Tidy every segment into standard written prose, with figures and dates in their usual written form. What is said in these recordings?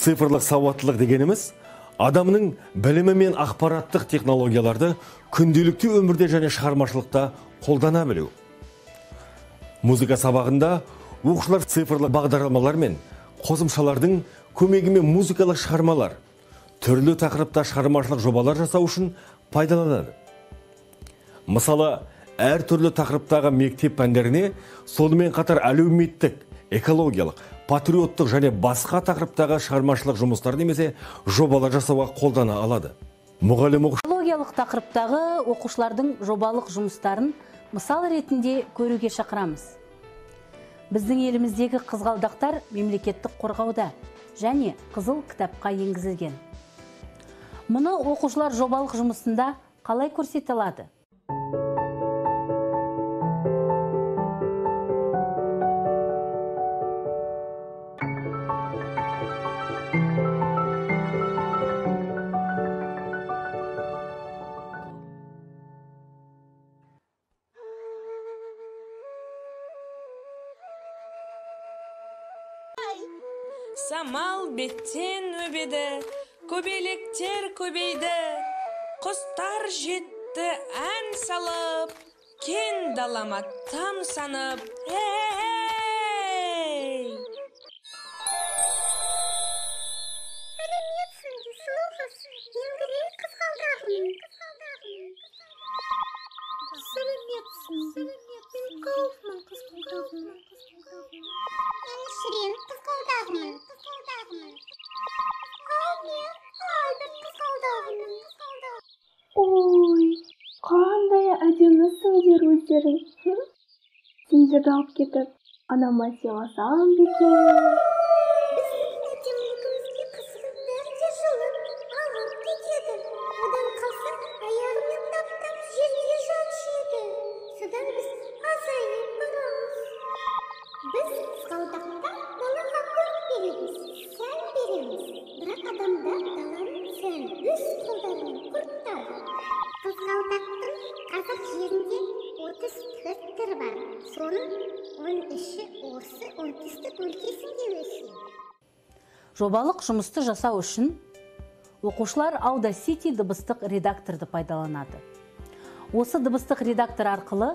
Цифрлық сауаттылық дегеніміз адамның білімі мен ақпараттық технологияларды күнделікті өмірде және шығармашылықта қолдана білу. Музыка сабағында оқушылар цифрлық бағдарламалар мен қосымшалардың көмегімен музыкалық шығармалар, түрлі тақырыпта шығармашылық жобалар жасау үшін пайдаланады. Мысалы, әр түрлі тақырыптағы мектеп пәндеріне сонымен қатар әлеуметтік, экологиялық, патриоттық және басқа тақырыптағы шығармашылық жұмыстар немесе жобалар жасауға қолдана алады. Мұғалім экологиялық тақырыптағы оқушылардың жобалық жұмыстарын мысал ретінде көруге шақырамыз. Біздің еліміздегі қызғалдақтар мемлекеттік қорғауда және қызыл кітапқа енгізілген. Мұны оқушылар жобалық жұмысында қалай көрсете алады? Самал беттен өбеді, көбелектер көбейді, құстар жетті ән салып, кен далама тамсанып, эй! Сәлеметсің, слушай, еңгірей қызғалдағым. Сәлеметсің, мен Кауфман қызғалдағым. Мен Шірен қызғалдағым. Ой, қандай әдемісіңдер өздерің. Сендерді алып кетіп, анама сыйласам бекен. Біздің әдемілігімізге қызығып бәрі де жылып, алып кетеді. Одан қалса, аяғымен таптап жерге жатшыды. Содан біз азайып барамыз. Біз қызғалдақта далаға көрік береміз, сән береміз. Бірақ адамдар даланың сән өз қолдарымен құрттады. Қызғалдақтың қазақ жерінде 34 түрі бар. Соның 13-і осы оңтүстік өлкесінде өседі. Жобалық жұмысты жасау үшін оқушылар Audacity дыбыстық редакторды пайдаланады. Осы дыбыстық редактор арқылы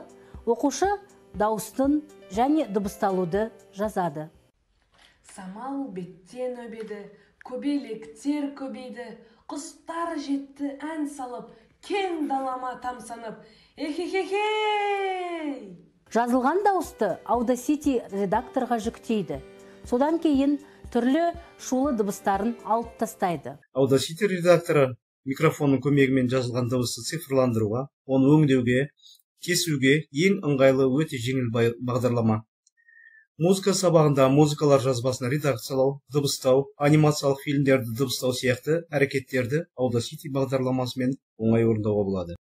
оқушы дауыстың және дыбысталуды жазады. Самал беттен өбеді, көбелектер көбейді, құстар жетті ән салып, кен далама тамсанып, эхехехей! Жазылған дауысты Audacity редакторға жүктейді. Содан кейін түрлі шулы дыбыстарын алып тастайды. Audacity редакторы микрофонның көмегімен жазылған дауысты цифрландыруға, оны өңдеуге, кесуге ең ыңғайлы өте жеңіл бағдарлама. Музыка сабағында музыкалар жазбасын редакциялау, дыбыстау, анимациялық фильмдерді дыбыстау сияқты әрекеттерді Audacity бағдарламасымен оңай орындауға болады.